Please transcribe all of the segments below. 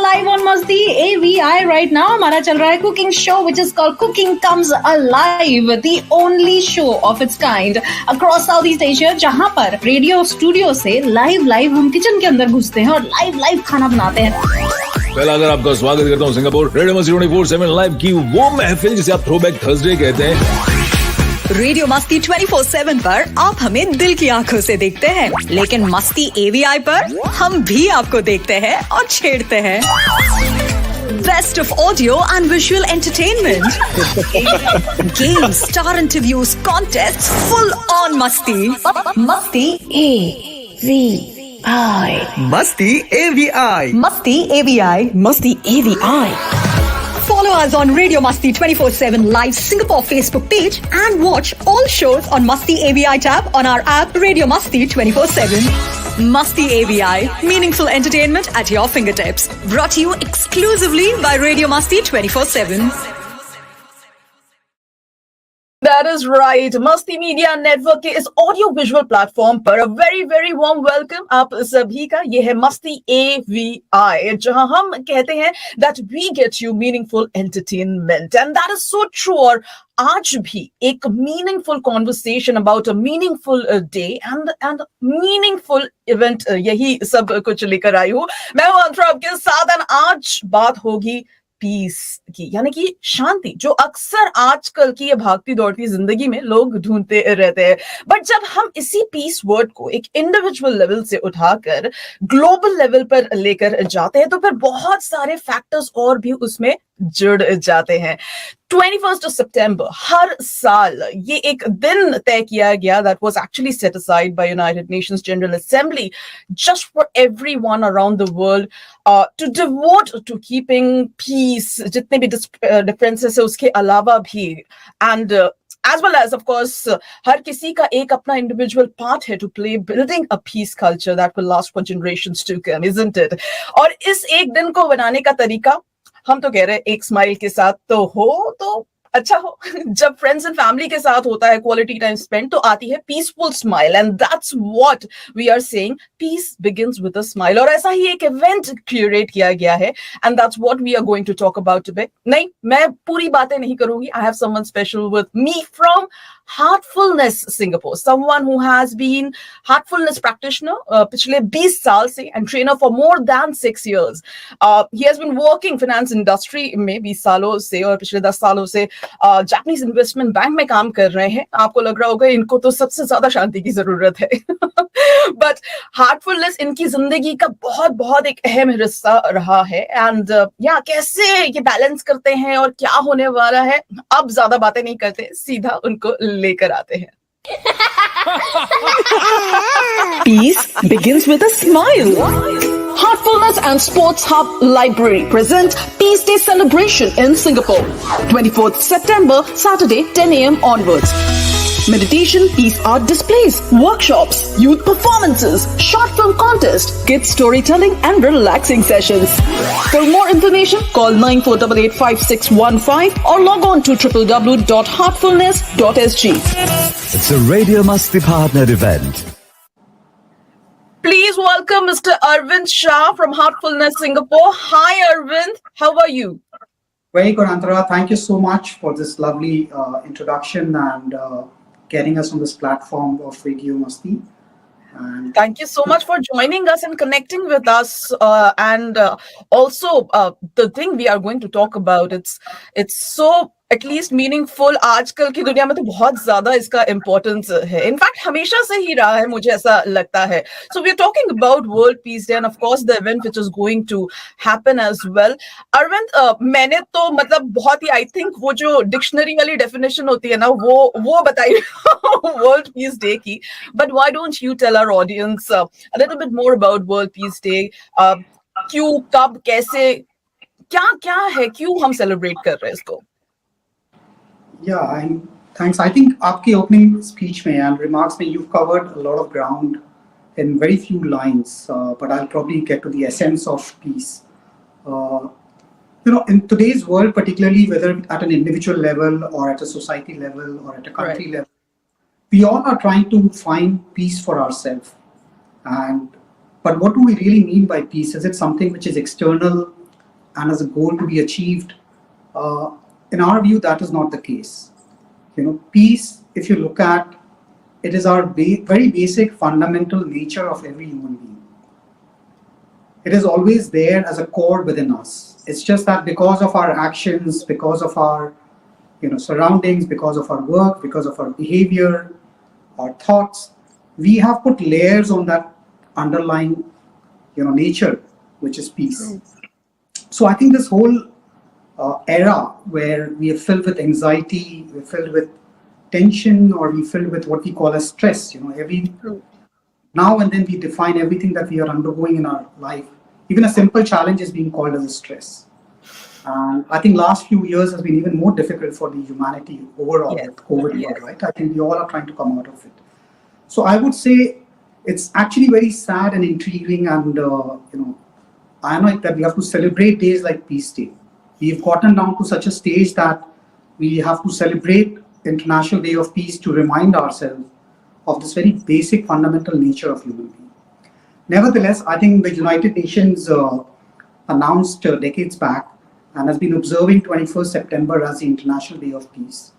alive on Masti AVI right now. हमारा चल रहा है cooking show which is called Cooking Comes Alive, the only show of its kind across Southeast Asia, जहाँ पर radio studio से live हम kitchen के अंदर घुसते हैं और लाइव खाना बनाते हैं। पहला अगर आपका स्वागत करता हूँ सिंगापुर रेडियो मस्ती 24/7 लाइव की वो महफिल जिसे आप थ्रोबैक थर्सडे कहते हैं। रेडियो मस्ती 24/7 पर आप हमें दिल की आंखों से देखते हैं, लेकिन मस्ती AVI पर हम भी आपको देखते हैं और छेड़ते हैं। Best of audio and visual entertainment, games, star interviews, contests, full on Masti. Masti AVI. Masti AVI. Masti AVI. Masti AVI. Follow us on Radio Masti 24/7 Live Singapore Facebook page and watch all shows on Masti AVI tab on our app Radio Masti 24/7. Masti AVI, meaningful entertainment at your fingertips. Brought to you exclusively by Radio Masti 24/7. That is right. Masti Media Network के इस audio visual platform पर a very very warm welcome आप सभी का। ये है मस्ती AVI, जहां हम कहते हैं that we get you meaningful entertainment, and that is so true. और आज भी एक meaningful conversation about a meaningful day and meaningful event, यही सब कुछ लेकर आई हूँ। मैं हूँ अंतरा आपके साथ, and आज बात होगी पीस की, यानी कि शांति, जो अक्सर आजकल की ये भागती दौड़ती जिंदगी में लोग ढूंढते रहते हैं। बट जब हम इसी पीस वर्ड को एक इंडिविजुअल लेवल से उठाकर ग्लोबल लेवल पर लेकर जाते हैं तो फिर बहुत सारे फैक्टर्स और भी उसमें जुड़ जाते हैं। 21st of September हर साल ये एक दिन तय किया गया that was actually set aside by United Nations General Assembly just for everyone around the world to devote to keeping peace, जितने भी differences है उसके अलावा भी, and as well as of course हर किसी का एक अपना individual part है to play building a peace culture that will last for generations to come, isn't it? और इस एक दिन को बनाने का तरीका हम तो कह रहे हैं एक स्माइल के साथ तो हो तो अच्छा हो। जब फ्रेंड्स एंड फैमिली के साथ होता है क्वालिटी टाइम स्पेंड तो आती है peaceful smile, and that's what we are saying, peace begins with a smile. और ऐसा ही एक इवेंट क्यूरेट किया गया है, and that's what we are going to talk about today. नहीं, मैं पूरी बातें नहीं करूंगी। I have someone special with me from Heartfulness Singapore, someone who has been heartfulness practitioner पिछले 20 साल से and trainer for more than 6 years. He has been working finance industry में 20 सालों से और पिछले 10 सालों से Japanese investment bank में काम कर रहे हैं। आपको लग रहा होगा इनको तो सबसे ज्यादा शांति की जरूरत है, but heartfulness इनकी जिंदगी का बहुत एक अहम हिस्सा रहा है। एंड कैसे ये बैलेंस करते हैं और क्या होने वाला है, अब ज्यादा बातें नहीं करते, सीधा उनको लेकर आते हैं। Peace begins with a smile. Heartfulness and Sports Hub Library present Peace Day celebration in Singapore. 24th September, Saturday, 10 a.m. onwards. Meditation, peace art displays, workshops, youth performances, short film contest, kids storytelling and relaxing sessions. For more information, call 94885615 or log on to www.heartfulness.sg. It's a Radio Masti partnered event. Please welcome Mr. Arvind Shah from Heartfulness Singapore. Hi Arvind, how are you? Very good, Antara. Thank you so much for this lovely introduction and getting us on this platform of Radio Masti. And thank you so much for joining us and connecting with us. And also, the thing we are going to talk about, it's so at least meaningful. आजकल की दुनिया में तो बहुत ज्यादा इसका importance है, in fact हमेशा से ही रहा है, मुझे ऐसा लगता है। So we are talking about World Peace Day and of course the event which is going to happen as well. Arvind, मैंने तो मतलब बहुत ही I think वो जो डिक्शनरी वाली डेफिनेशन होती है ना वो बताई World Peace Day की, but why don't you tell our audience a little bit more about World Peace Day? क्यों, कब, कैसे, क्या है, क्यों हम सेलिब्रेट कर रहे हैं इसको? yeah, and thanks. I think आपके opening speech में and remarks में you've covered a lot of ground in very few lines, but I'll probably get to the essence of peace. In today's world, particularly whether at an individual level or at a society level or at a country level, we all are trying to find peace for ourselves. But what do we really mean by peace? Is it something which is external and as a goal to be achieved. In our view, that is not the case. Peace, if you look at, it is our very basic fundamental nature of every human being. It is always there as a core within us. It's just that because of our actions, because of our surroundings, because of our work, because of our behavior, our thoughts, we have put layers on that underlying nature, which is peace. So I think this whole era where we are filled with anxiety, we're filled with tension, or we filled with what we call as stress. Every now and then we define everything that we are undergoing in our life. Even a simple challenge is being called as a stress. And I think last few years has been even more difficult for the humanity overall with COVID, right? I think we all are trying to come out of it. So I would say it's actually very sad and intriguing, and I know that we have to celebrate days like Peace Day. We've gotten down to such a stage that we have to celebrate International Day of Peace to remind ourselves of this very basic fundamental nature of human being. Nevertheless, I think the United Nations announced decades back and has been observing 21st September as the International Day of Peace.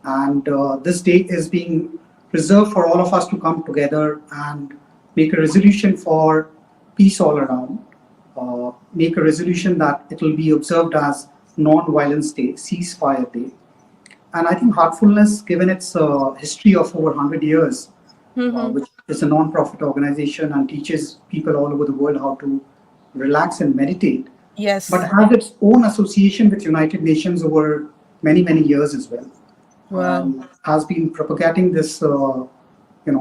And this day is being reserved for all of us to come together and make a resolution for peace all around. Make a resolution that it will be observed as non-violence day, ceasefire day. And I think Heartfulness, given its history of over 100 years, which is a non-profit organization and teaches people all over the world how to relax and meditate, but has its own association with United Nations over many, many years as well. Has been propagating this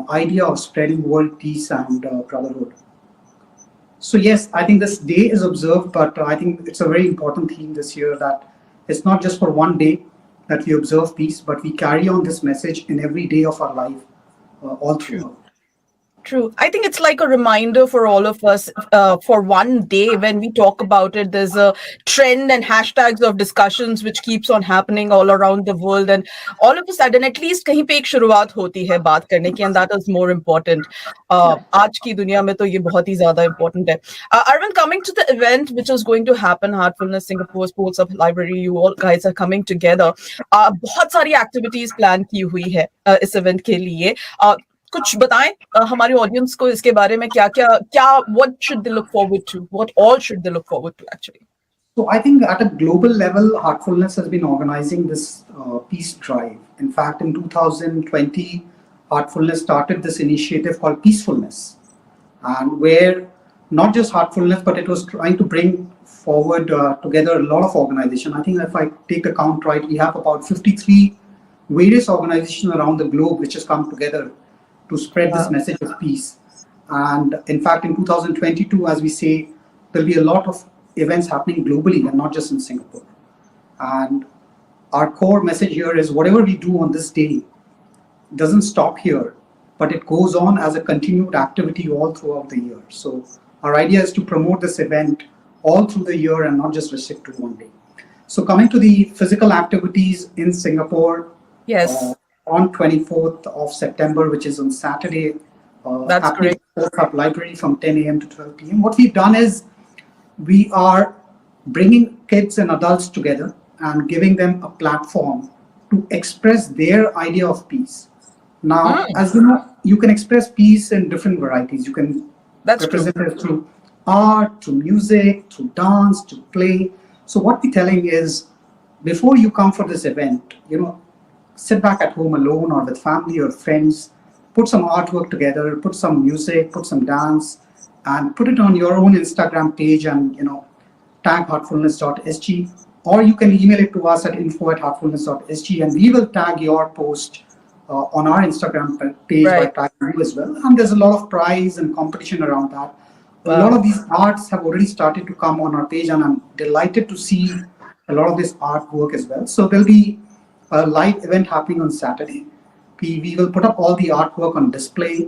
idea of spreading world peace and brotherhood. So yes, I think this day is observed, but I think it's a very important theme this year that it's not just for one day that we observe peace, but we carry on this message in every day of our life all throughout. True. I think it's like a reminder for all of us for one day when we talk about it. There's a trend and hashtags of discussions which keeps on happening all around the world, and all of a sudden at least कहीं पे एक शुरुआत होती है बात करने की, and that is more important. आज की दुनिया में तो ये बहुत ही ज़्यादा important है. Arvind, coming to the event which is going to happen, Heartfulness Singapore Sports Hub Library, you all guys are coming together. बहुत सारी activities plan की हुई है इस event के लिए. कुछ बताएं हमारे ऑडियंस को इसके बारे में क्या what should they look forward to, what all should they look forward to actually? So I think at a global level, Heartfulness has been organizing this peace drive. In fact, in 2020, Heartfulness started this initiative called Peacefulness, and where not just Heartfulness, but it was trying to bring forward together a lot of organizations. I think if I take the count right, we have about 53 various organizations around the globe which has come together to spread this message of peace. And in fact, in 2022, as we say, there'll be a lot of events happening globally and not just in Singapore. And our core message here is whatever we do on this day doesn't stop here, but it goes on as a continued activity all throughout the year. So our idea is to promote this event all through the year and not just restrict to one day. So coming to the physical activities in Singapore, on 24th of September, which is on Saturday, that's great. Sports Hub Library from 10 a.m. to 12 p.m. What we've done is we are bringing kids and adults together and giving them a platform to express their idea of peace. Now, as you know, you can express peace in different varieties. You can represent it through art, through music, through dance, to play. So what we're telling is, before you come for this event, sit back at home alone or with family or friends, put some artwork together, put some music, put some dance, and put it on your own Instagram page and, tag heartfulness.sg, or you can email it to us at info@heartfulness.sg, and we will tag your post on our Instagram page by tagging you as well. And there's a lot of prize and competition around that. A lot of these arts have already started to come on our page, and I'm delighted to see a lot of this artwork as well. So there'll be a live event happening on Saturday. We will put up all the artwork on display.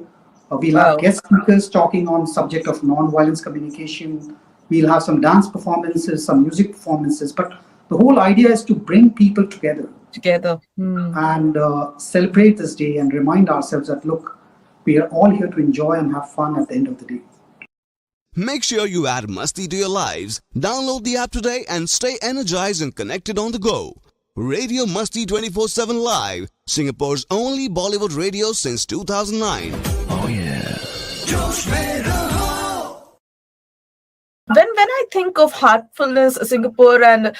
We'll have guest speakers talking on subject of non-violence communication. We'll have some dance performances, some music performances. But the whole idea is to bring people together. And celebrate this day and remind ourselves that, look, we are all here to enjoy and have fun at the end of the day. Make sure you add Masti to your lives. Download the app today and stay energized and connected on the go. Radio Masti 24/7 Live, Singapore's only Bollywood radio since 2009. Oh yeah. When I think of Heartfulness Singapore, and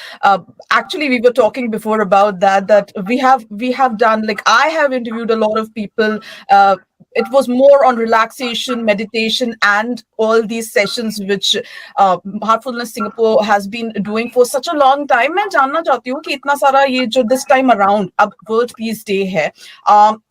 actually we were talking before about that we have done, like, I have interviewed a lot of people. It was more on relaxation, meditation, and all these sessions which Heartfulness Singapore has been doing for such a long time. मैं जानना चाहती हूँ कि इतना सारा ये जो this time around अब World Peace Day है,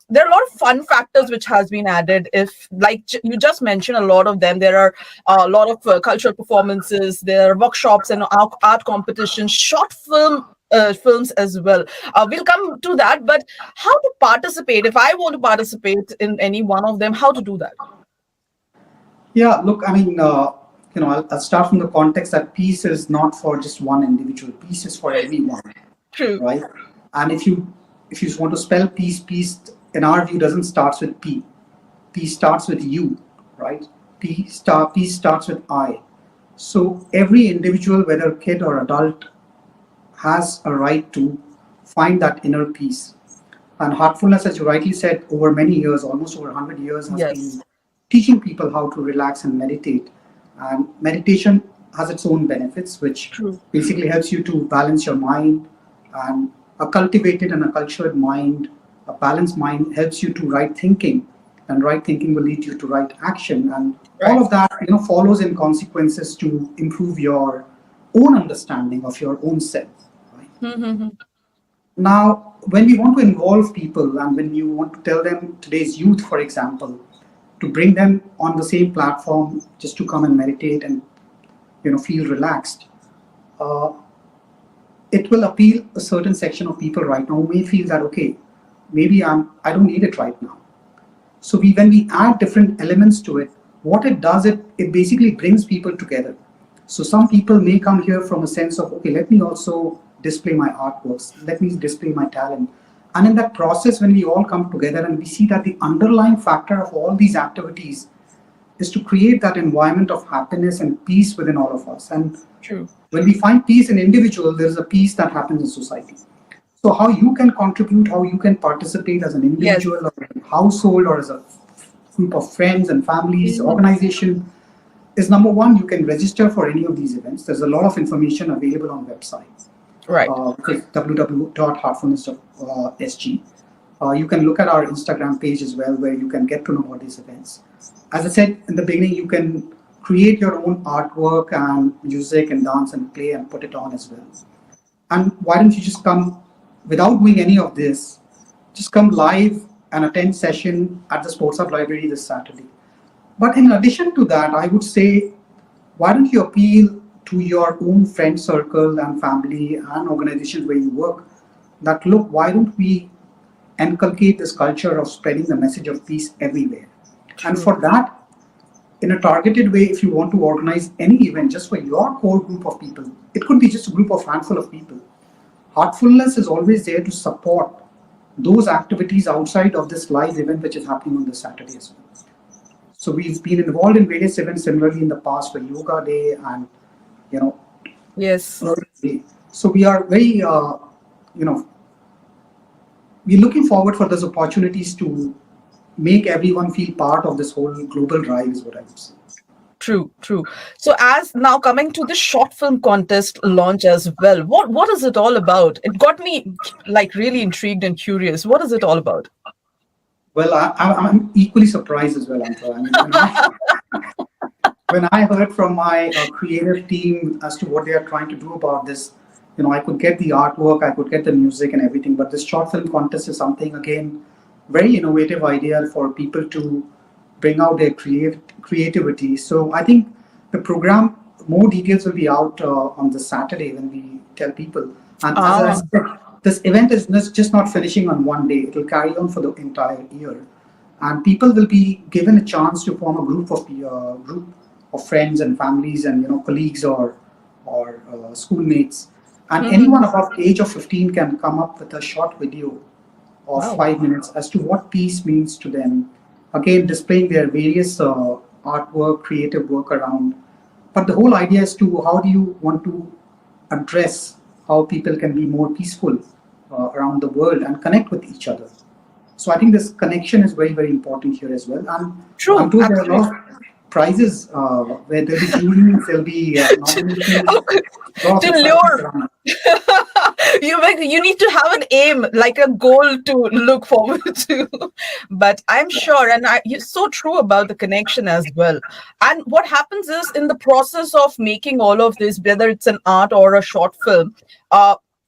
there are a lot of fun factors which has been added. If, like you just mentioned, a lot of them, there are a lot of cultural performances, there are workshops and art competitions, short films as well. We'll come to that, but how to participate? If I want to participate in any one of them, how to do that? Yeah, look, I mean, I'll start from the context that peace is not for just one individual. Peace is for everyone. True. Right? And if you want to spell peace, peace in our view doesn't start with P. Peace starts with you, right? Peace starts with I. So every individual, whether kid or adult, has a right to find that inner peace. And Heartfulness, as you rightly said, over many years, almost over 100 years, has been teaching people how to relax and meditate. And meditation has its own benefits, which basically helps you to balance your mind. And a cultivated and a cultured mind, a balanced mind, helps you to right thinking. And right thinking will lead you to right action. And all of that, follows in consequences to improve your own understanding of your own self. Right? Now, when we want to involve people and when you want to tell them, today's youth, for example, to bring them on the same platform just to come and meditate and feel relaxed, it will appeal a certain section of people right now who may feel that, okay, maybe I don't need it right now. So when we add different elements to it, what it does, it basically brings people together. So some people may come here from a sense of, okay, let me also display my artworks, let me display my talent. And in that process, when we all come together and we see that the underlying factor of all these activities is to create that environment of happiness and peace within all of us. And when we find peace in individual, there's a peace that happens in society. So how you can contribute, how you can participate as an individual or a household or as a group of friends and families, organization, is number one, you can register for any of these events. There's a lot of information available on websites. Right. www.heartfulness.sg. You can look at our Instagram page as well, where you can get to know about these events. As I said in the beginning, you can create your own artwork and music and dance and play and put it on as well. And why don't you just come without doing any of this, just come live and attend session at the Sports Hub Library this Saturday. But in addition to that, I would say, why don't you appeal to your own friend circle and family and organizations where you work that, look, why don't we inculcate this culture of spreading the message of peace everywhere? And for that, in a targeted way, if you want to organize any event just for your core group of people, it could be just a group of handful of people. Heartfulness is always there to support those activities outside of this live event which is happening on this Saturday as well. So we've been involved in various events similarly in the past for Yoga Day and, Yes. So we are very, we're looking forward for those opportunities to make everyone feel part of this whole global drive is what I would say. True. So as now coming to the short film contest launch as well, what is it all about? It got me like really intrigued and curious. What is it all about? Well, I'm equally surprised as well, Antara. When I heard from my creative team as to what they are trying to do about this, I could get the artwork, I could get the music and everything, but this short film contest is something, again, very innovative idea for people to bring out their creativity. So I think the program, more details will be out on this Saturday when we tell people. And as I said, this event is just not finishing on one day. It will carry on for the entire year. And people will be given a chance to form a group of friends and families and colleagues or schoolmates. And anyone above the age of 15 can come up with a short video of 5 minutes as to what peace means to them. Again, displaying their various artwork, creative work around But the whole idea is to how do you want to address how people can be more peaceful around the world and connect with each other. So I think this connection is very, very important here as well. And True, I'm told there are a absolutely. lot of prizes where there'll be juries, there'll be nominations, lots To of lure. around. You need to have an aim, like a goal to look forward to. But I'm sure, and you're so true about the connection as well. And what happens is, in the process of making all of this, whether it's an art or a short film,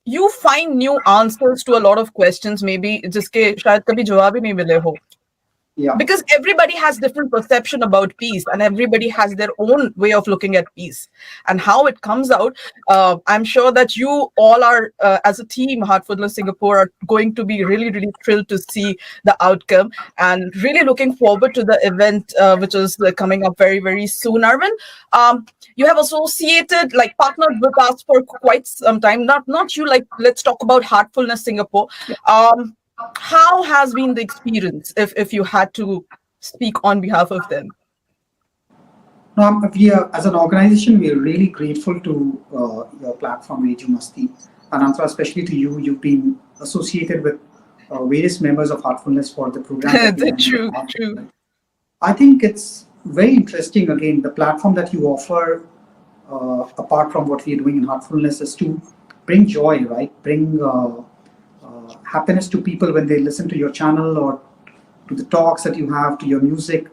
you find new answers to a lot of questions, maybe जिसके शायद कभी जवाब ही नहीं मिले हो. Yeah. Because everybody has different perception about peace, and everybody has their own way of looking at peace and how it comes out. I'm sure that you all are, as a team, Heartfulness Singapore, are going to be really, really thrilled to see the outcome, and really looking forward to the event, which is coming up very, very soon. Arvind, you have associated, like, partnered with us for quite some time. Not you, like, let's talk about Heartfulness Singapore. How has been the experience, if you had to speak on behalf of them? No, we are, as an organization, we are really grateful to your platform, Radio Masti, and Antra, especially to you. You've been associated with various members of Heartfulness for the program. True. I think it's very interesting. Again, the platform that you offer, apart from what we are doing in Heartfulness, is to bring joy, right? Bring happiness to people when they listen to your channel or to the talks that you have, to your music.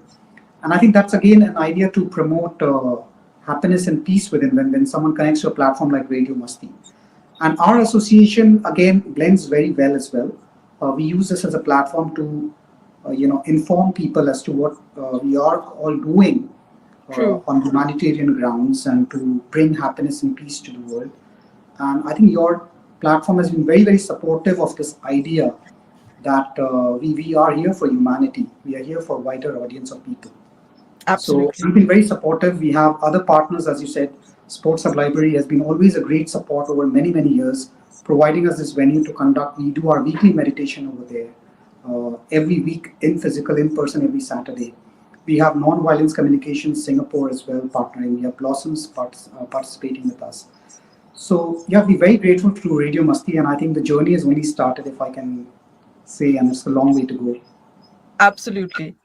And I think that's again an idea to promote happiness and peace within when someone connects to a platform like Radio Masti. And our association again blends very well as well. We use this as a platform to inform people as to what we are all doing on humanitarian grounds and to bring happiness and peace to the world. And I think your platform has been very, very supportive of this idea that we are here for humanity. We are here for a wider audience of people. Absolutely. So we've been very supportive. We have other partners, as you said. Sports Hub Library has been always a great support over many, many years, providing us this venue to conduct. We do our weekly meditation over there every week, in physical, in person, every Saturday. We have Non-Violence Communications Singapore as well partnering. We have Blossoms participating with us. So yeah, we're very grateful to Radio Masti, and I think the journey has only started, if I can say, and it's a long way to go. Absolutely.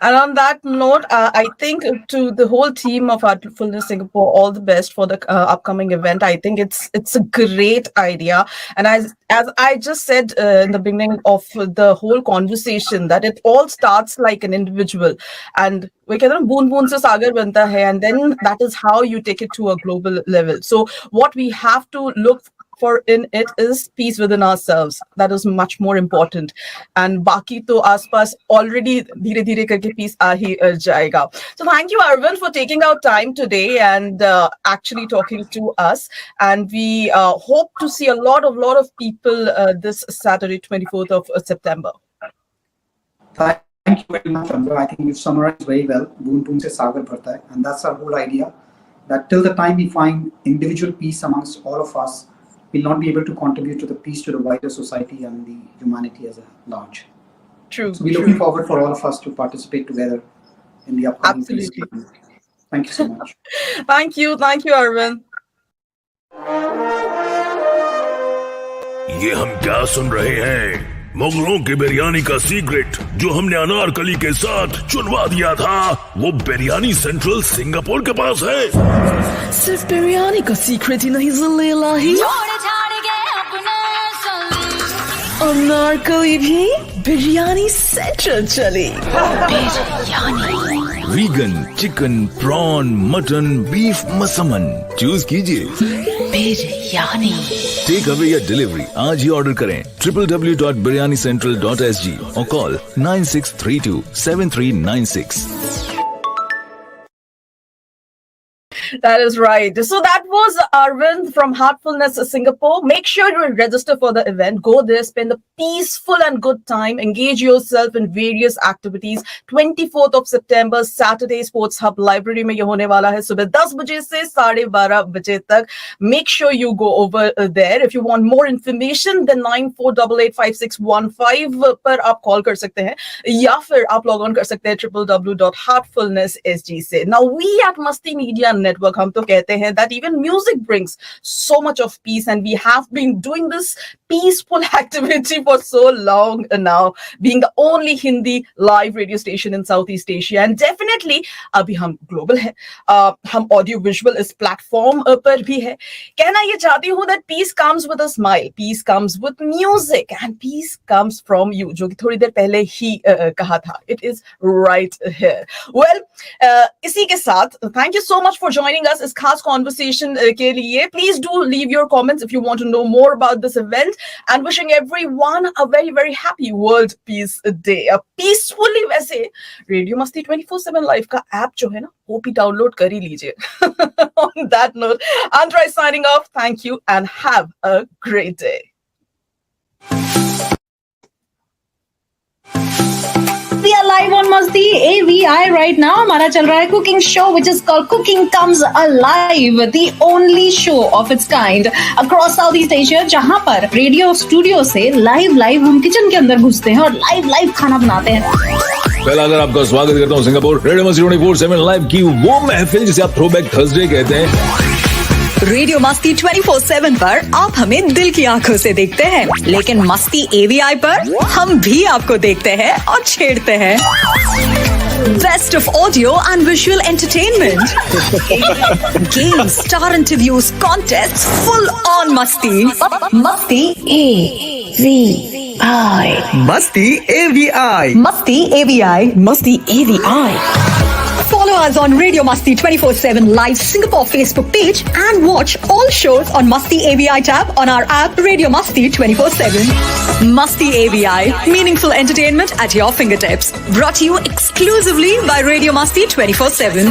And on that note, I think to the whole team of Heartfulness Singapore, all the best for the upcoming event. I think it's a great idea. And as I just said in the beginning of the whole conversation, that it all starts like an individual. And we can boon boon se sagar banta hai, and then that is how you take it to a global level. So what we have to look for in it is peace within ourselves. That is much more important. And baki to aspas already dheere dheere karke peace aa hi jayega. So thank you, Arvind, for taking out time today and actually talking to us. And we hope to see a lot of people this Saturday, 24th of September. Thank you very much, Chandra. I think you've summarized very well. Boon boon se sagar bharta hai. And that's our whole idea. That till the time we find individual peace amongst all of us, we'll not be able to contribute to the peace, to the wider society and the humanity as a large. True. So we're looking forward for all of us to participate together in the upcoming peace movement. Thank you so much. Thank you, Arvind. ये हम क्या सुन रहे हैं? मुगलों की बिरयानी का secret जो हमने अनारकली के साथ चुनवा दिया था, वो बिरयानी सेंट्रल सिंगापुर के पास है। सिर्फ बिरयानी का सीक्रेट ही नहीं ज़लीला ही, अनारकली भी बिरयानी सेंट्रल चली। Vegan, chicken, prawn, mutton, beef, massaman, choose कीजिए बिरयानी। टेक अवे या डिलीवरी आज ही ऑर्डर करें www.biryaniCentral.sg और call 9632 7396। That is right. So that was Arvind from Heartfulness Singapore. Make sure you register for the event. Go there, spend a peaceful and good time. Engage yourself in various activities. 24th of September, Saturday, Sports Hub Library में ये होने वाला है सुबह 10 बजे से 12:30 बजे तक. Make sure you go over there. If you want more information, then 94885615 पर आप कॉल कर सकते हैं या फिर आप लॉग ऑन कर सकते हैं www.heartfulnesssg से. Now we at Masti Media Network, हम तो कहते हैं that even music brings so much of peace, and we have been doing this peaceful activity for so long now, being the only Hindi live radio station in Southeast Asia, and definitely अभी हम global है, हम audio visual इस platform पर भी है. कहना ये चाहती हूँ that peace comes with a smile, peace comes with music, and peace comes from you, जो कि थोड़ी देर पहले ही कहा था. It is right here. Well, इसी के साथ thank you so much for joining us इस खास conversation के लिए. Please do leave your comments if you want to know more about this event, and wishing everyone a very very happy World Peace Day. Peacefully वैसे radio मस्ती 24/7 live का app जो है ना वो भी डाउनलोड कर ही लीजिए. On that note, I'm Troy signing off. Thank you and have a great day. We are live on Masti AVI right now. हमारा चल रहा है cooking show which is called Cooking Comes Alive, the only show of its kind across Southeast Asia, जहाँ पर radio studio से live हम kitchen के अंदर घुसते हैं और लाइव खाना बनाते हैं. पहला अगर आपका स्वागत करता हूँ सिंगापुर रेडियो मस्ती 24/7 लाइव की वो महफिल जिसे आप थ्रोबैक थर्सडे कहते हैं. रेडियो मस्ती 24/7 पर आप हमें दिल की आंखों से देखते हैं, लेकिन मस्ती एवीआई पर हम भी आपको देखते हैं और छेड़ते हैं. Best of audio and visual entertainment. Games, star interviews, contests, full on Masti. Masti AVI. Masti AVI. Masti AVI. Masti AVI. Follow us on Radio Masti 24/7 Live Singapore Facebook page and watch all shows on Masti AVI tab on our app Radio Masti 24/7. Masti AVI, meaningful entertainment at your fingertips. Brought to you exclusively by Radio Masti 24/7.